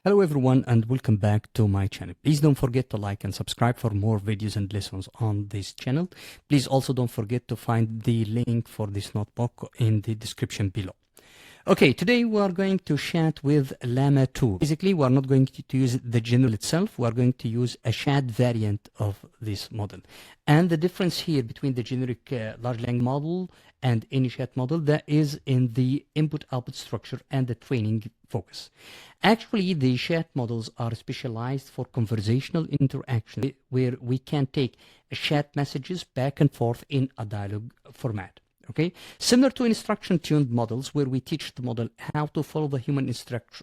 Hello everyone and welcome back to my channel. Please don't forget to like and subscribe for more videos and lessons on this channel. Please also don't forget to find the link for this notebook in the description below. Okay, today we are going to chat with LLaMA 2. Basically, we are not going to use the general itself. We are going to use a chat variant of this model. And the difference here between the generic large language model and any chat model, that is in the input-output structure and the training focus. Actually, the chat models are specialized for conversational interaction, where we can take chat messages back and forth in a dialogue format. Okay, similar to instruction-tuned models, where we teach the model how to follow the human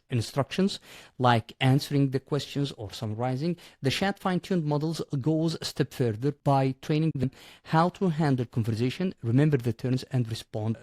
instructions, like answering the questions or summarizing. The chat fine-tuned models goes a step further by training them how to handle conversation, remember the turns, and respond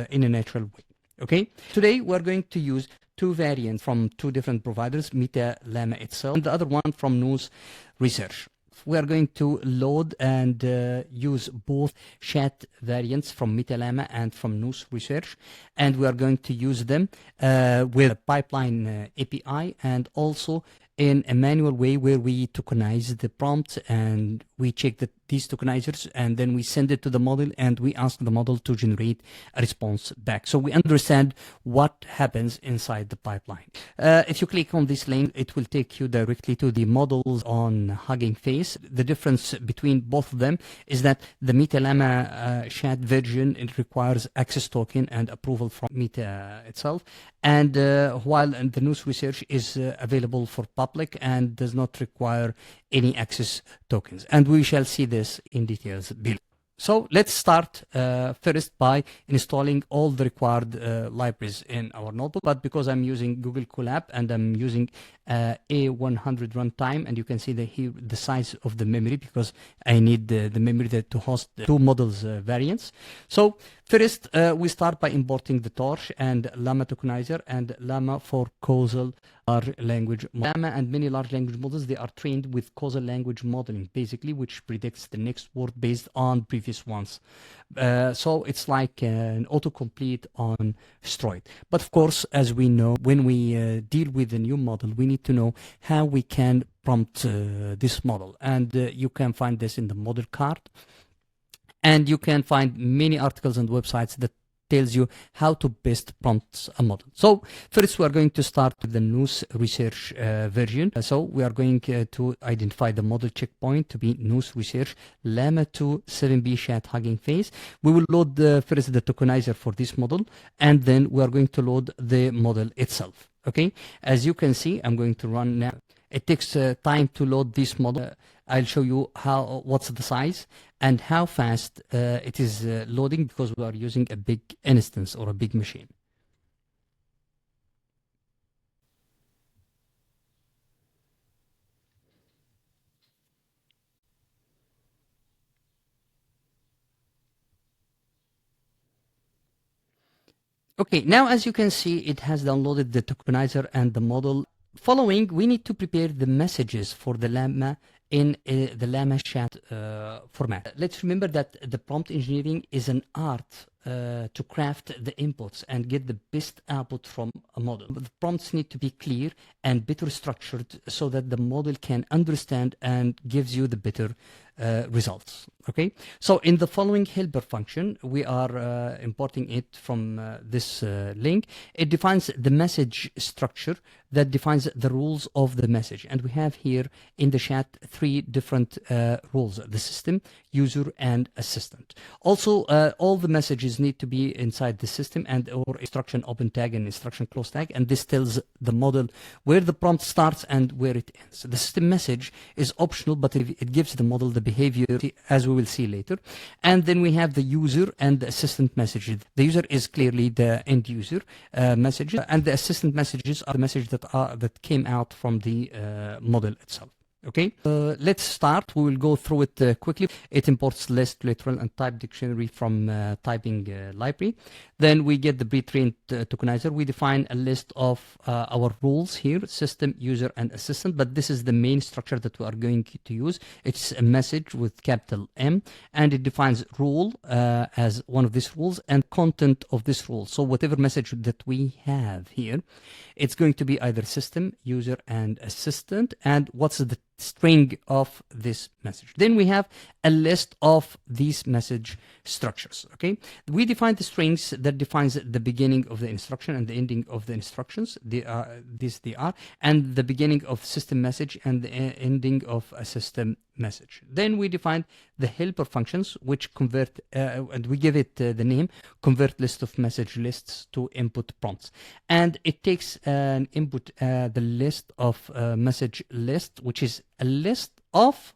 in a natural way. Okay, today we're going to use two variants from two different providers, LLaMA itself, and the other one from NousResearch. We are going to load and use both chat variants from LLaMA and from NousResearch, and we are going to use them with a pipeline API and also in a manual way, where we tokenize the prompt and we check these tokenizers, and then we send it to the model and we ask the model to generate a response back. So we understand what happens inside the pipeline. If you click on this link, it will take you directly to the models on Hugging Face. The difference between both of them is that the LLaMA chat version, it requires access token and approval from Meta itself, and while the NousResearch is available for public and does not require any access tokens, and we shall see this in details below. So let's start first by installing all the required libraries in our notebook. But because I'm using Google Colab and I'm using A100 runtime, and you can see here the size of the memory, because I need the memory to host the two models variants. So first we start by importing the torch and LLaMA tokenizer and LLaMA for causal large language. LLaMA and many large language models, they are trained with causal language modeling, basically, which predicts the next word based on previous ones. So it's like an autocomplete on steroid. But of course, as we know, when we deal with a new model, we need to know how we can prompt this model. And you can find this in the model card. And you can find many articles and websites that tells you how to best prompt a model. So first we are going to start with the NousResearch version. So we are going to identify the model checkpoint to be NousResearch LLaMA 2 7B chat Hugging Face. We will load first the tokenizer for this model, and then we are going to load the model itself. Okay, as you can see, I'm going to run now. It takes time to load this model. I'll show you what's the size and how fast it is loading, because we are using a big instance or a big machine. Okay, now as you can see, it has downloaded the tokenizer and the model. Following, we need to prepare the messages for the LLaMA in the LLaMA chat format. Let's remember that the prompt engineering is an art to craft the inputs and get the best output from a model. The prompts need to be clear and better structured so that the model can understand and gives you the better results. Okay, so in the following helper function, we are importing it from this link. It defines the message structure that defines the rules of the message, and we have here in the chat three different rules: the system, user, and assistant. Also, all the messages need to be inside the system and or instruction open tag and instruction close tag, and this tells the model where the prompt starts and where it ends. The system message is optional, but it gives the model the behavior, as we will see later. And then we have the user and the assistant messages. The user is clearly the end user message, and the assistant messages are the messages that came out from the model itself. Okay, let's start. We will go through it quickly. It imports list, literal, and type dictionary from typing library. Then we get the pre-trained tokenizer. We define a list of our rules here: system, user, and assistant. But this is the main structure that we are going to use. It's a message with capital M, and it defines rule as one of these rules and content of this rule. So whatever message that we have here, it's going to be either system, user, and assistant. And what's the string of this message? Then we have a list of these message structures. Okay, we define the strings that defines the beginning of the instruction and the ending of the instructions. They are, and the beginning of system message and the ending of a system message. Then we define the helper functions, which convert and we give it the name convert list of message lists to input prompts, and it takes an input the list of message list, which is a list of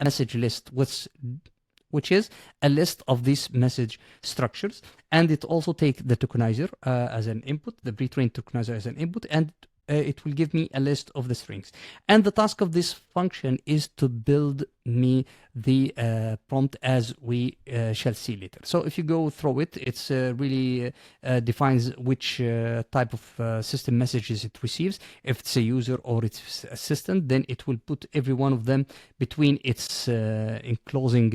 a message list, which is a list of these message structures, and it also takes the tokenizer as an input, the pre-trained tokenizer as an input, and it will give me a list of the strings. And the task of this function is to build me the prompt, as we shall see later. So if you go through it, it's really defines which type of system messages it receives. If it's a user or it's assistant, then it will put every one of them between its enclosing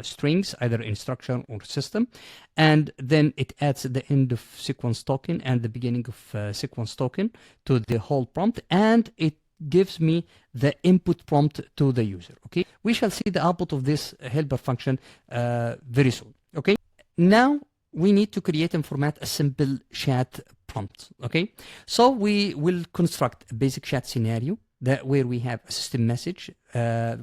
strings, either instruction or system. And then it adds the end of sequence token and the beginning of sequence token to the whole prompt, and it gives me the input prompt to the user. Okay, we shall see the output of this helper function very soon. Okay, now we need to create and format a simple chat prompt. Okay, so we will construct a basic chat scenario where we have a system message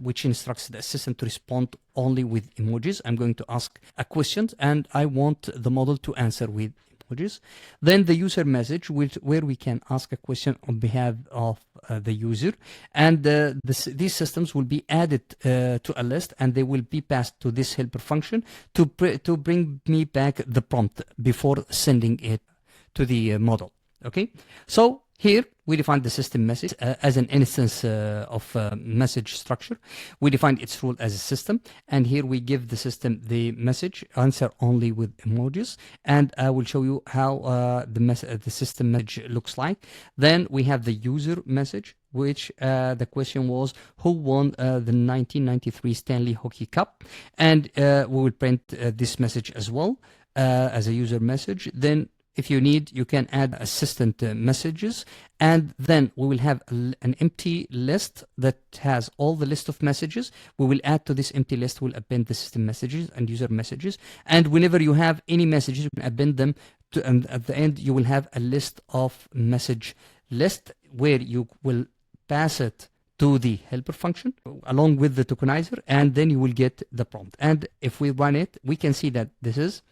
which instructs the assistant to respond only with emojis. I'm going to ask a question and I want the model to answer with emojis. Then the user message, where we can ask a question on behalf of the user, and these systems will be added to a list, and they will be passed to this helper function to bring me back the prompt before sending it to the model. Okay, so here we define the system message as an instance of message structure. We define its role as a system, and here we give the system the message answer only with emojis, and I will show you how the system message looks like. Then we have the user message, which the question was who won the 1993 Stanley Hockey Cup, and we will print this message as well as a user message. Then if you need, you can add assistant messages, and then we will have an empty list that has all the list of messages. We will add to this empty list, we'll append the system messages and user messages, and whenever you have any messages, you can append them to, and at the end you will have a list of message list where you will pass it to the helper function along with the tokenizer, and then you will get the prompt. And if we run it, we can see that this is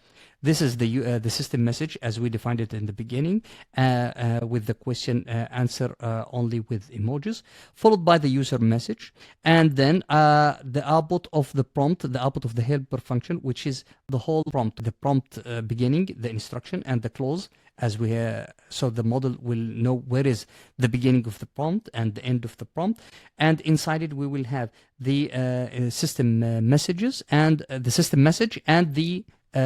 the system message as we defined it in the beginning, with the question answer only with emojis, followed by the user message, and then the output of the prompt, the output of the helper function, which is the whole prompt, the prompt beginning, the instruction, and the close, as we so the model will know where is the beginning of the prompt and the end of the prompt. And inside it we will have the system messages and the system message and the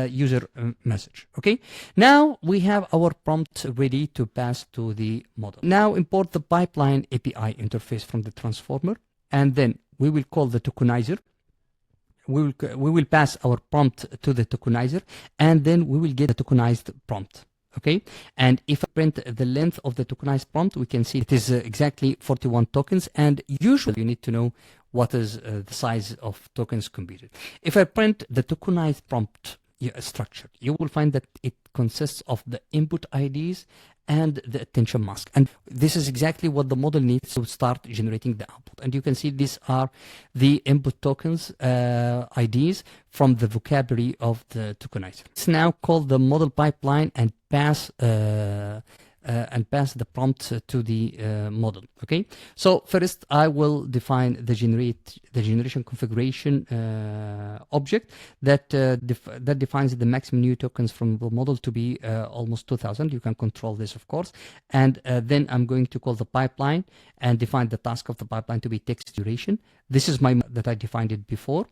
user message. Okay, now we have our prompt ready to pass to the model. Now import the pipeline API interface from the transformer, and then we will call the tokenizer. We will pass our prompt to the tokenizer, and then we will get a tokenized prompt. Okay, and if I print the length of the tokenized prompt, we can see it is exactly 41 tokens, and usually you need to know what is the size of tokens computed. If I print the tokenized prompt structure, you will find that it consists of the input IDs and the attention mask, and this is exactly what the model needs to start generating the output. And you can see these are the input tokens IDs from the vocabulary of the tokenizer. Let's now call the model pipeline and pass and pass the prompt to the model. Okay, so first I will define the generation configuration object that that defines the maximum new tokens from the model to be almost 2000. You can control this, of course, and then I'm going to call the pipeline and define the task of the pipeline to be text duration. This is my that I defined it before.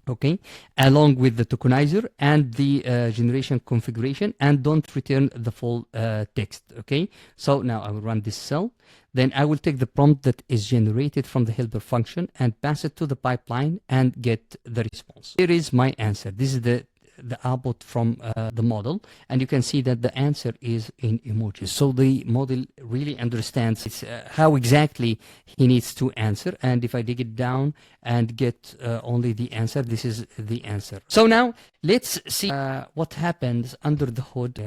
Okay, along with the tokenizer and the generation configuration, and don't return the full text. Okay, so now I will run this cell. Then I will take the prompt that is generated from the helper function and pass it to the pipeline and get the response. Here is my answer. This is the output from the model, and you can see that the answer is in emojis. So the model really understands how exactly he needs to answer, and if I dig it down and get only the answer, this is the answer. So now let's see what happens under the hood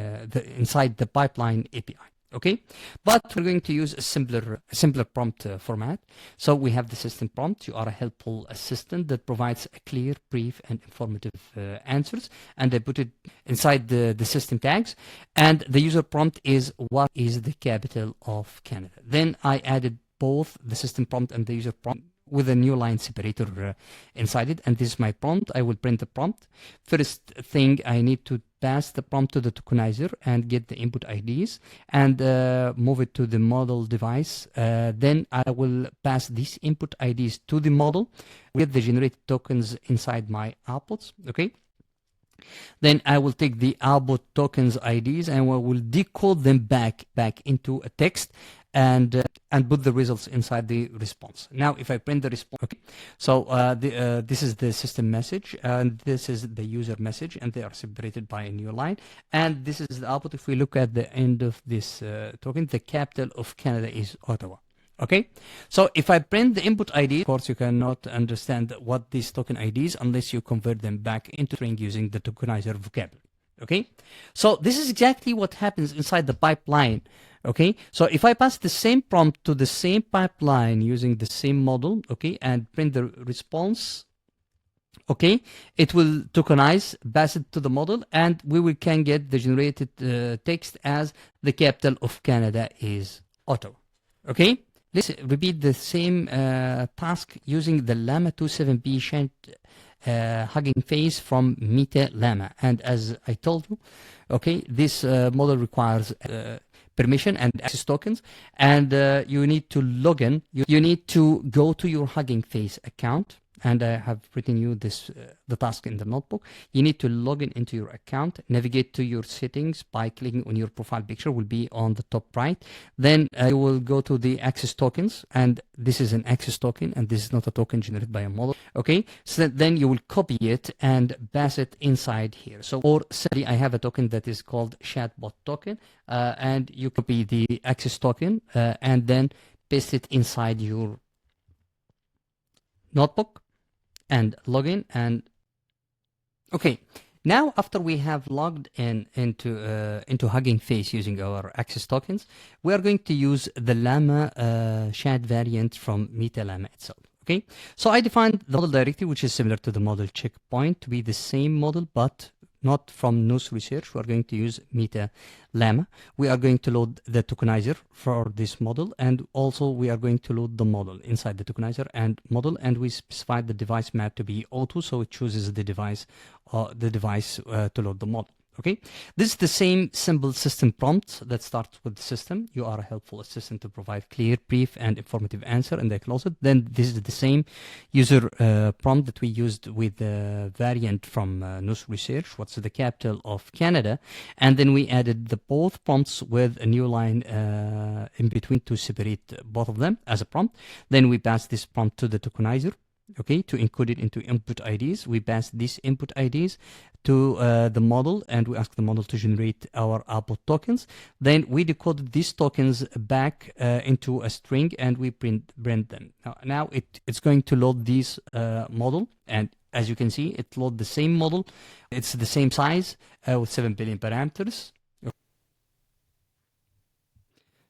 inside the pipeline API. Okay, but we're going to use a simpler prompt format. So we have the system prompt. You are a helpful assistant that provides a clear, brief, and informative answers. And I put it inside the system tags. And the user prompt is, what is the capital of Canada? Then I added both the system prompt and the user prompt with a new line separator inside it, and this is my prompt. I will print the prompt. First thing, I need to pass the prompt to the tokenizer and get the input IDs and move it to the model device. Then I will pass these input IDs to the model with the generated tokens inside my outputs. Okay. Then I will take the output tokens IDs and I will decode them back into a text and put the results inside the response. Now, if I print the response, okay, so this is the system message and this is the user message, and they are separated by a new line. And this is the output. If we look at the end of this token, the capital of Canada is Ottawa. Okay, so if I print the input ID, of course, you cannot understand what these token IDs unless you convert them back into string using the tokenizer vocabulary. Okay, so this is exactly what happens inside the pipeline. Okay, so if I pass the same prompt to the same pipeline using the same model, okay, and print the response, okay, it will tokenize, pass it to the model, and we can get the generated text as the capital of Canada is Ottawa. Okay. Let's repeat the same task using the LLaMA 27B Hugging Face from LLaMA. And as I told you, okay, this model requires permission and access tokens, and you need to log in. You need to go to your Hugging Face account, and I have written you this the task in the notebook. You need to log in into your account, navigate to your settings by clicking on your profile picture, will be on the top right. Then you will go to the access tokens, and this is an access token, and this is not a token generated by a model. Okay, so then you will copy it and pass it inside here. So, or simply, I have a token that is called Chatbot token, and you copy the access token and then paste it inside your notebook and log in. And okay, now after we have logged in into Hugging Face using our access tokens, we are going to use the LLaMA chat variant from LLaMA itself. Okay, so I defined the model directory, which is similar to the model checkpoint, to be the same model, but not from NousResearch. We are going to use LLaMA. We are going to load the tokenizer for this model, and also we are going to load the model inside the tokenizer and model, and we specified the device map to be O2, so it chooses the device to load the model. Okay, this is the same simple system prompt that starts with the system. You are a helpful assistant to provide clear, brief, and informative answer, and I close it. Then this is the same user prompt that we used with the variant from NousResearch. What's the capital of Canada? And then we added the both prompts with a new line in between to separate both of them as a prompt. Then we pass this prompt to the tokenizer. Okay, to encode it into input IDs. We pass these input IDs to the model, and we ask the model to generate our output tokens. Then we decode these tokens back into a string, and we print them. Now it's going to load this model, and as you can see, it loads the same model. It's the same size with 7 billion parameters.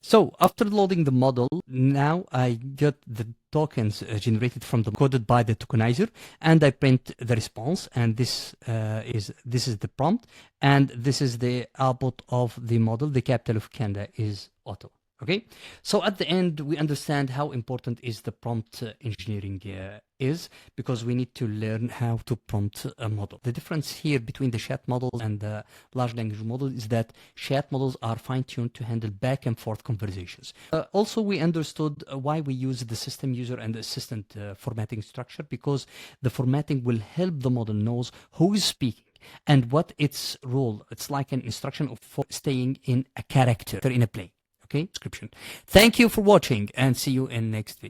So after loading the model, now I get the tokens generated from the coded by the tokenizer, and I print the response. And this is the prompt, and this is the output of the model. The capital of Canada is auto. Okay, so at the end, we understand how important is the prompt engineering is, because we need to learn how to prompt a model. The difference here between the chat models and the large language model is that chat models are fine-tuned to handle back and forth conversations. Also, we understood why we use the system user and assistant formatting structure, because the formatting will help the model knows who is speaking and what its role. It's like an instruction for staying in a character in a play. Okay, description. Thank you for watching, and see you in next video.